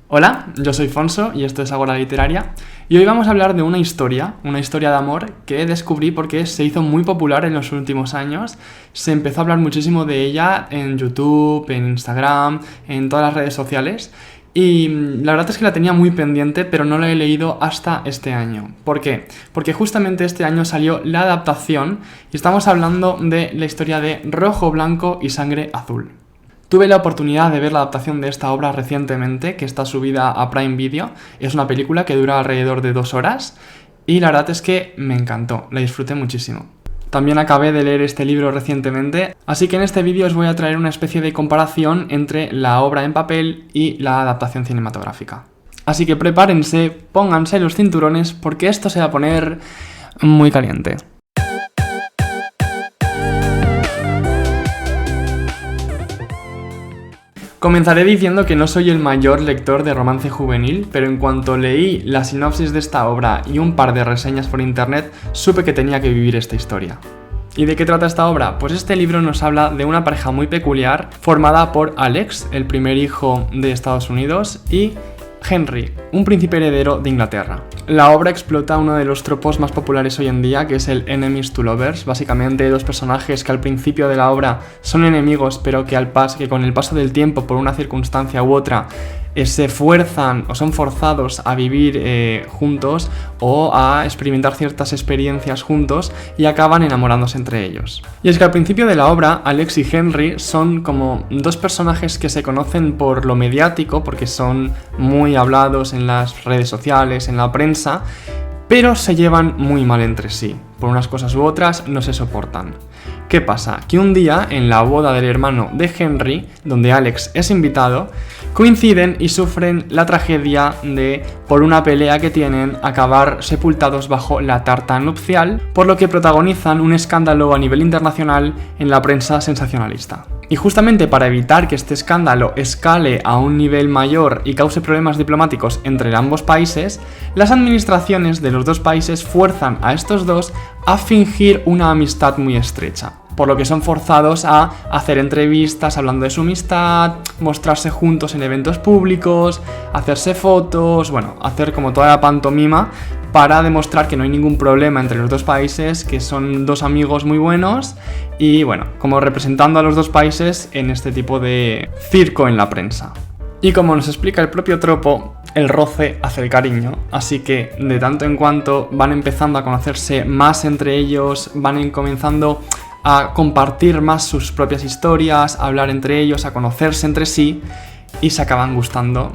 Hola, yo soy Fonso y esto es Agora Literaria y hoy vamos a hablar de una historia de amor que descubrí porque se hizo muy popular en los últimos años. Se empezó a hablar muchísimo de ella en YouTube, en Instagram, en todas las redes sociales y la verdad es que la tenía muy pendiente, pero no la he leído hasta este año. ¿Por qué? Porque justamente este año salió la adaptación y estamos hablando de la historia de Rojo, Blanco y Sangre Azul. Tuve la oportunidad de ver la adaptación de esta obra recientemente, que está subida a Prime Video. Es una película que dura alrededor de 2 horas y la verdad es que me encantó, la disfruté muchísimo. También acabé de leer este libro recientemente, así que en este vídeo os voy a traer una especie de comparación entre la obra en papel y la adaptación cinematográfica. Así que prepárense, pónganse los cinturones porque esto se va a poner muy caliente. Comenzaré diciendo que no soy el mayor lector de romance juvenil, pero en cuanto leí la sinopsis de esta obra y un par de reseñas por internet, supe que tenía que vivir esta historia. ¿Y de qué trata esta obra? Pues este libro nos habla de una pareja muy peculiar, formada por Alex, el primer hijo de Estados Unidos, y Henry, un príncipe heredero de Inglaterra. La obra explota uno de los tropos más populares hoy en día, que es el enemies to lovers, básicamente dos personajes que al principio de la obra son enemigos, pero que con el paso del tiempo, por una circunstancia u otra, se fuerzan o son forzados a vivir juntos o a experimentar ciertas experiencias juntos y acaban enamorándose entre ellos. Y es que al principio de la obra, Alex y Henry son como dos personajes que se conocen por lo mediático, porque son muy hablados en las redes sociales, en la prensa, pero se llevan muy mal entre sí. Por unas cosas u otras no se soportan. ¿Qué pasa? Que un día, en la boda del hermano de Henry, donde Alex es invitado, coinciden y sufren la tragedia de, por una pelea que tienen, acabar sepultados bajo la tarta nupcial, por lo que protagonizan un escándalo a nivel internacional en la prensa sensacionalista. Y justamente para evitar que este escándalo escale a un nivel mayor y cause problemas diplomáticos entre ambos países, las administraciones de los dos países fuerzan a estos dos a fingir una amistad muy estrecha, por lo que son forzados a hacer entrevistas hablando de su amistad, mostrarse juntos en eventos públicos, hacerse fotos, hacer como toda la pantomima para demostrar que no hay ningún problema entre los dos países, que son dos amigos muy buenos y como representando a los dos países en este tipo de circo en la prensa. Y como nos explica el propio tropo, el roce hace el cariño, así que de tanto en cuanto van empezando a conocerse más entre ellos, van comenzando a compartir más sus propias historias, a hablar entre ellos, a conocerse entre sí y se acaban gustando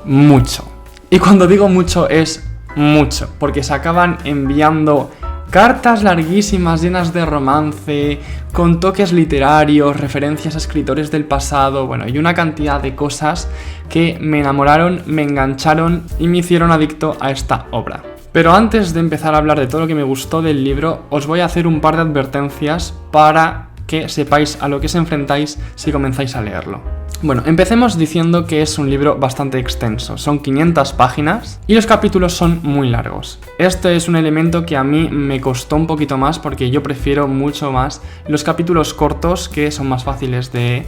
mucho. Y cuando digo mucho es mucho, porque se acaban enviando cartas larguísimas llenas de romance, con toques literarios, referencias a escritores del pasado, y una cantidad de cosas que me enamoraron, me engancharon y me hicieron adicto a esta obra. Pero antes de empezar a hablar de todo lo que me gustó del libro, os voy a hacer un par de advertencias para que sepáis a lo que os enfrentáis si comenzáis a leerlo. Empecemos diciendo que es un libro bastante extenso, son 500 páginas y los capítulos son muy largos. Este es un elemento que a mí me costó un poquito más porque yo prefiero mucho más los capítulos cortos, que son más fáciles de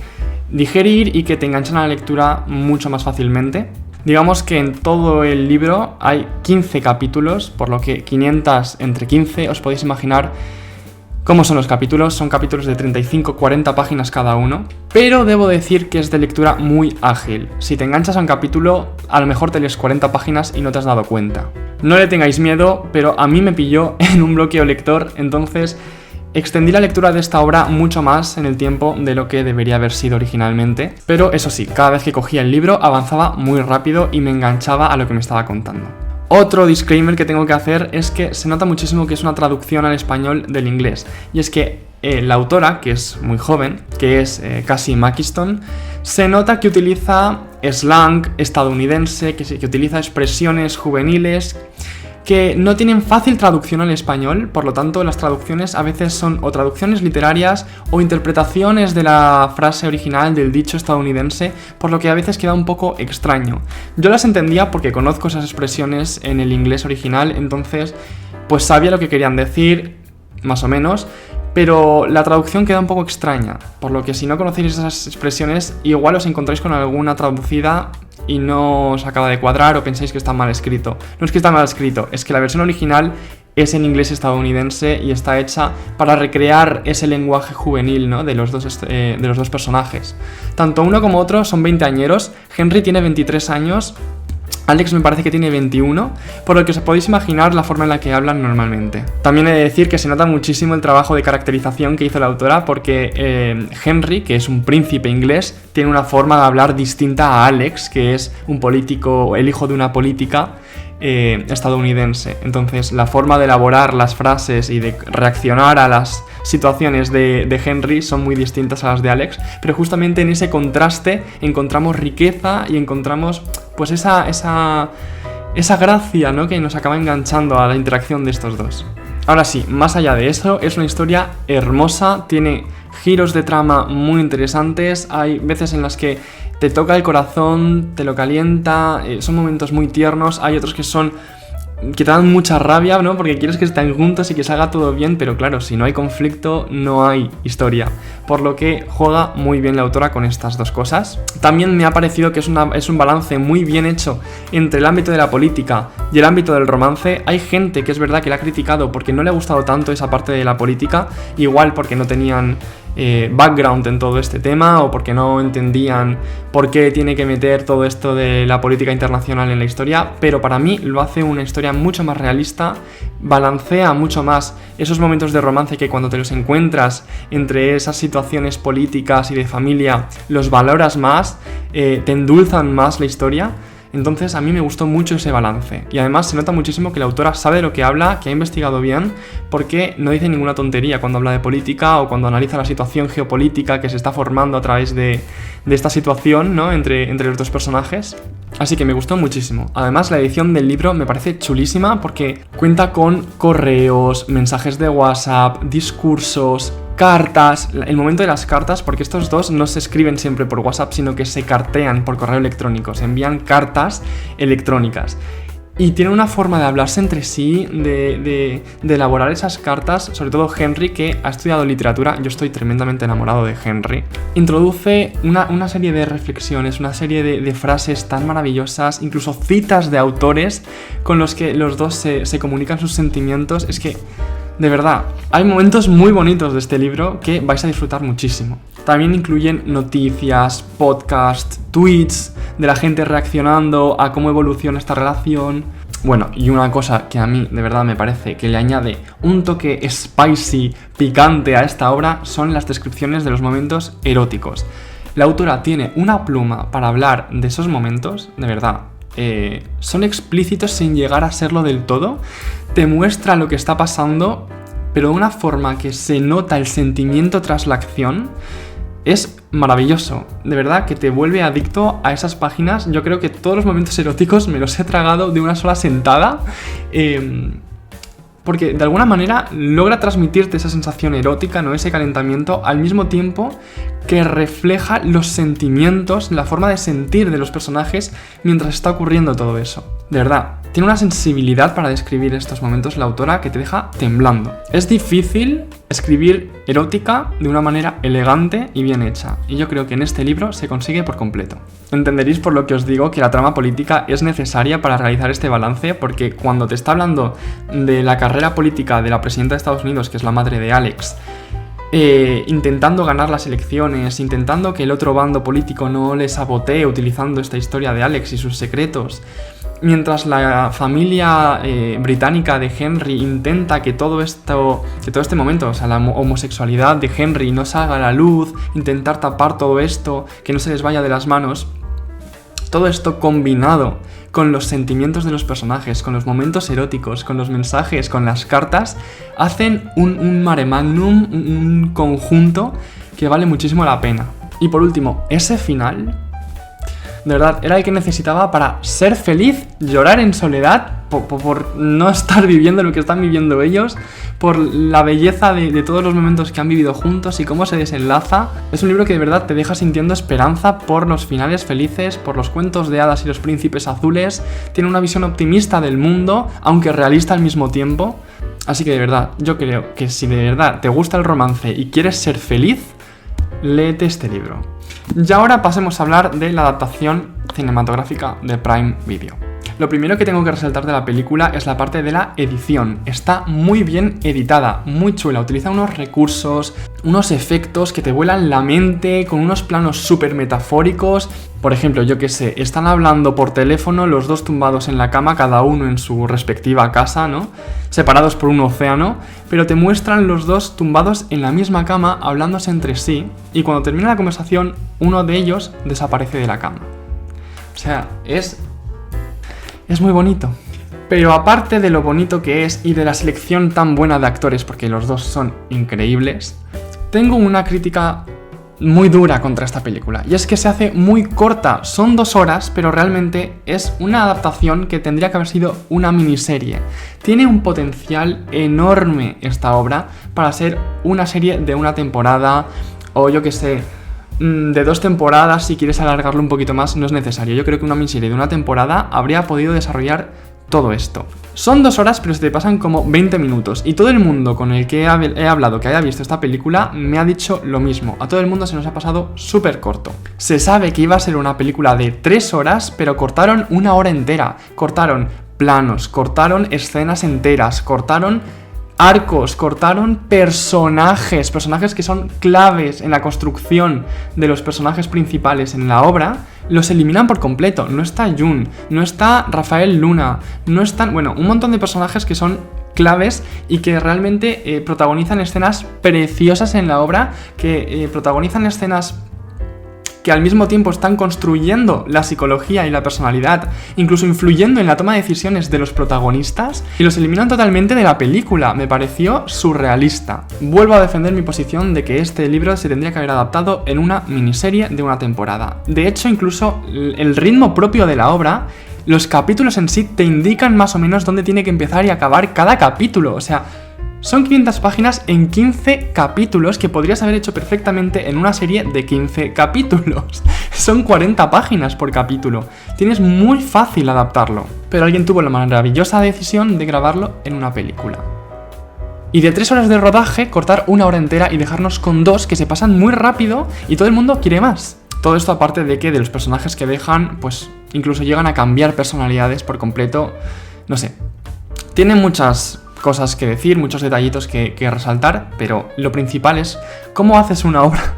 digerir y que te enganchan a la lectura mucho más fácilmente. Digamos que en todo el libro hay 15 capítulos, por lo que 500 entre 15 os podéis imaginar ¿cómo son los capítulos? Son capítulos de 35-40 páginas cada uno, pero debo decir que es de lectura muy ágil. Si te enganchas a un capítulo, a lo mejor te lees 40 páginas y no te has dado cuenta. No le tengáis miedo, pero a mí me pilló en un bloqueo lector, entonces extendí la lectura de esta obra mucho más en el tiempo de lo que debería haber sido originalmente, pero eso sí, cada vez que cogía el libro avanzaba muy rápido y me enganchaba a lo que me estaba contando. Otro disclaimer que tengo que hacer es que se nota muchísimo que es una traducción al español del inglés. Y es que la autora, que es muy joven, que es Cassie McKiston, se nota que utiliza slang estadounidense, que utiliza expresiones juveniles que no tienen fácil traducción al español, por lo tanto las traducciones a veces son o traducciones literarias o interpretaciones de la frase original del dicho estadounidense, por lo que a veces queda un poco extraño. Yo las entendía porque conozco esas expresiones en el inglés original, entonces pues sabía lo que querían decir, más o menos, pero la traducción queda un poco extraña, por lo que si no conocéis esas expresiones, igual os encontráis con alguna traducida y no os acaba de cuadrar o pensáis que está mal escrito. No es que está mal escrito, es que la versión original es en inglés estadounidense y está hecha para recrear ese lenguaje juvenil, ¿no?, de los dos personajes. Tanto uno como otro son 20añeros. Henry tiene 23 años, Alex me parece que tiene 21, por lo que os podéis imaginar la forma en la que hablan normalmente. También he de decir que se nota muchísimo el trabajo de caracterización que hizo la autora, porque Henry, que es un príncipe inglés, tiene una forma de hablar distinta a Alex, que es un político, el hijo de una política estadounidense. Entonces, la forma de elaborar las frases y de reaccionar a las situaciones de Henry son muy distintas a las de Alex, pero justamente en ese contraste encontramos riqueza y encontramos pues esa gracia, ¿no?, que nos acaba enganchando a la interacción de estos dos. Ahora sí, más allá de eso, es una historia hermosa, tiene giros de trama muy interesantes, hay veces en las que te toca el corazón, te lo calienta, son momentos muy tiernos, hay otros que te dan mucha rabia, ¿no?, porque quieres que estén juntos y que salga todo bien, pero claro, si no hay conflicto, no hay historia. Por lo que juega muy bien la autora con estas dos cosas. También me ha parecido que es un balance muy bien hecho entre el ámbito de la política y el ámbito del romance. Hay gente que es verdad que la ha criticado porque no le ha gustado tanto esa parte de la política, igual porque no tenían background en todo este tema o porque no entendían por qué tiene que meter todo esto de la política internacional en la historia, pero para mí lo hace una historia mucho más realista, balancea mucho más esos momentos de romance que cuando te los encuentras entre esas situaciones políticas y de familia los valoras más, te endulzan más la historia. Entonces a mí me gustó mucho ese balance y además se nota muchísimo que la autora sabe de lo que habla, que ha investigado bien, porque no dice ninguna tontería cuando habla de política o cuando analiza la situación geopolítica que se está formando a través de esta situación, ¿no?, entre los dos personajes. Así que me gustó muchísimo. Además, la edición del libro me parece chulísima porque cuenta con correos, mensajes de WhatsApp, discursos, cartas, el momento de las cartas, porque estos dos no se escriben siempre por WhatsApp, sino que se cartean por correo electrónico, se envían cartas electrónicas. Y tienen una forma de hablarse entre sí, de elaborar esas cartas, sobre todo Henry, que ha estudiado literatura. Yo estoy tremendamente enamorado de Henry. Introduce una serie de reflexiones, una serie de frases tan maravillosas, incluso citas de autores con los que los dos se comunican sus sentimientos. Es que, de verdad, hay momentos muy bonitos de este libro que vais a disfrutar muchísimo. También incluyen noticias, podcasts, tweets de la gente reaccionando a cómo evoluciona esta relación. Bueno, y una cosa que a mí de verdad me parece que le añade un toque spicy, picante a esta obra son las descripciones de los momentos eróticos. La autora tiene una pluma para hablar de esos momentos, de verdad. Son explícitos sin llegar a serlo del todo. Te muestra lo que está pasando, pero de una forma que se nota el sentimiento tras la acción. Es maravilloso, de verdad que te vuelve adicto a esas páginas. Yo creo que todos los momentos eróticos me los he tragado de una sola sentada, porque de alguna manera logra transmitirte esa sensación erótica, ¿no?, ese calentamiento, al mismo tiempo que refleja los sentimientos, la forma de sentir de los personajes mientras está ocurriendo todo eso. De verdad, tiene una sensibilidad para describir estos momentos la autora que te deja temblando. Es difícil escribir erótica de una manera elegante y bien hecha, y yo creo que en este libro se consigue por completo. Entenderéis por lo que os digo que la trama política es necesaria para realizar este balance, porque cuando te está hablando de la carrera política de la presidenta de Estados Unidos, que es la madre de Alex, intentando ganar las elecciones, intentando que el otro bando político no le sabotee utilizando esta historia de Alex y sus secretos, mientras la familia británica de Henry intenta que todo este momento, o sea, la homosexualidad de Henry no salga a la luz, intentar tapar todo esto, que no se les vaya de las manos. Todo esto combinado con los sentimientos de los personajes, con los momentos eróticos, con los mensajes, con las cartas, hacen un mare magnum, un conjunto que vale muchísimo la pena. Y por último, ese final, de verdad, era el que necesitaba para ser feliz, llorar en soledad, por no estar viviendo lo que están viviendo ellos, por la belleza de todos los momentos que han vivido juntos y cómo se desenlaza. Es un libro que de verdad te deja sintiendo esperanza por los finales felices, por los cuentos de hadas y los príncipes azules. Tiene una visión optimista del mundo, aunque realista al mismo tiempo. Así que de verdad, yo creo que si de verdad te gusta el romance y quieres ser feliz, léete este libro. Y ahora pasemos a hablar de la adaptación cinematográfica de Prime Video. Lo primero que tengo que resaltar de la película es la parte de la edición. Está muy bien editada, muy chula. Utiliza unos recursos, unos efectos que te vuelan la mente, con unos planos súper metafóricos. Por ejemplo, yo qué sé, están hablando por teléfono los dos tumbados en la cama, cada uno en su respectiva casa, ¿no? Separados por un océano, pero te muestran los dos tumbados en la misma cama, hablándose entre sí, y cuando termina la conversación, uno de ellos desaparece de la cama. O sea, es muy bonito. Pero aparte de lo bonito que es y de la selección tan buena de actores, porque los dos son increíbles, tengo una crítica muy dura contra esta película. Y es que se hace muy corta. Son 2 horas, pero realmente es una adaptación que tendría que haber sido una miniserie. Tiene un potencial enorme esta obra para ser una serie de una temporada, o yo que sé, de 2 temporadas. Si quieres alargarlo un poquito más, no es necesario. Yo creo que una miniserie de una temporada habría podido desarrollar todo esto. Son 2 horas, pero se te pasan como 20 minutos. Y todo el mundo con el que he hablado que haya visto esta película me ha dicho lo mismo. A todo el mundo se nos ha pasado súper corto. Se sabe que iba a ser una película de 3 horas, pero cortaron 1 hora entera. Cortaron planos, cortaron escenas enteras, cortaron arcos, cortaron personajes que son claves en la construcción de los personajes principales en la obra. Los eliminan por completo. No está Jun, no está Rafael Luna, no están, bueno, un montón de personajes que son claves y que realmente protagonizan escenas preciosas en la obra, que protagonizan escenas que al mismo tiempo están construyendo la psicología y la personalidad, incluso influyendo en la toma de decisiones de los protagonistas, y los eliminan totalmente de la película. Me pareció surrealista. Vuelvo a defender mi posición de que este libro se tendría que haber adaptado en una miniserie de una temporada. De hecho, incluso el ritmo propio de la obra, los capítulos en sí te indican más o menos dónde tiene que empezar y acabar cada capítulo. O sea, son 500 páginas en 15 capítulos que podrías haber hecho perfectamente en una serie de 15 capítulos. Son 40 páginas por capítulo. Tienes muy fácil adaptarlo. Pero alguien tuvo la maravillosa decisión de grabarlo en una película. Y de 3 horas de rodaje, cortar 1 hora entera y dejarnos con 2 que se pasan muy rápido y todo el mundo quiere más. Todo esto aparte de que de los personajes que dejan, pues incluso llegan a cambiar personalidades por completo. No sé. Tiene muchas cosas que decir, muchos detallitos que resaltar, pero lo principal es cómo haces una obra,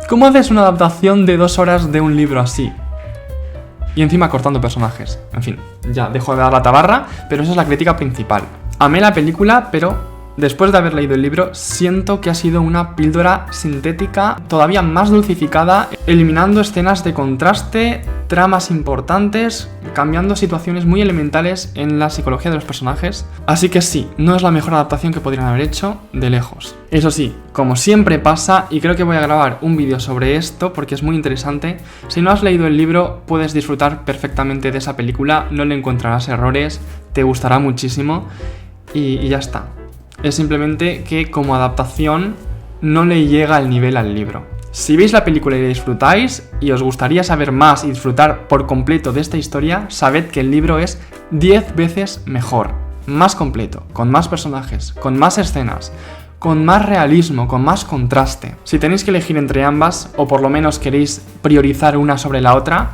cómo haces una adaptación de 2 horas de un libro así, y encima cortando personajes. En fin, ya dejo de dar la tabarra, pero esa es la crítica principal. Amé la película, pero después de haber leído el libro, siento que ha sido una píldora sintética todavía más dulcificada, eliminando escenas de contraste, tramas importantes, cambiando situaciones muy elementales en la psicología de los personajes. Así que sí, no es la mejor adaptación que podrían haber hecho, de lejos. Eso sí, como siempre pasa, y creo que voy a grabar un vídeo sobre esto porque es muy interesante, si no has leído el libro puedes disfrutar perfectamente de esa película, no le encontrarás errores, te gustará muchísimo y ya está. Es simplemente que como adaptación no le llega al nivel al libro. Si veis la película y la disfrutáis y os gustaría saber más y disfrutar por completo de esta historia, sabed que el libro es 10 veces mejor, más completo, con más personajes, con más escenas, con más realismo, con más contraste. Si tenéis que elegir entre ambas, o por lo menos queréis priorizar una sobre la otra,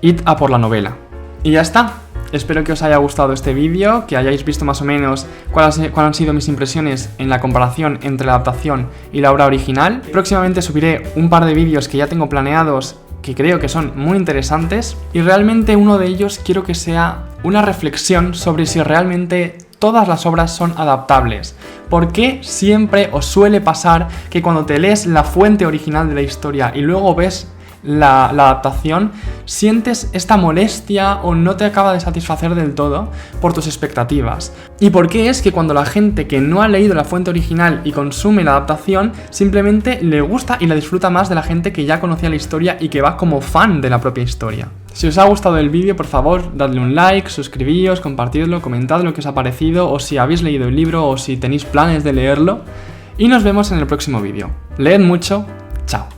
id a por la novela. Y ya está. Espero que os haya gustado este vídeo, que hayáis visto más o menos cuáles han sido mis impresiones en la comparación entre la adaptación y la obra original. Próximamente subiré un par de vídeos que ya tengo planeados que creo que son muy interesantes, y realmente uno de ellos quiero que sea una reflexión sobre si realmente todas las obras son adaptables. ¿Por qué siempre os suele pasar que cuando te lees la fuente original de la historia y luego ves la adaptación, sientes esta molestia o no te acaba de satisfacer del todo por tus expectativas? ¿Y por qué es que cuando la gente que no ha leído la fuente original y consume la adaptación simplemente le gusta y la disfruta más de la gente que ya conocía la historia y que va como fan de la propia historia? Si os ha gustado el vídeo, por favor, dadle un like, suscribíos, compartidlo, comentad lo que os ha parecido, o si habéis leído el libro o si tenéis planes de leerlo, y nos vemos en el próximo vídeo. Leed mucho, chao.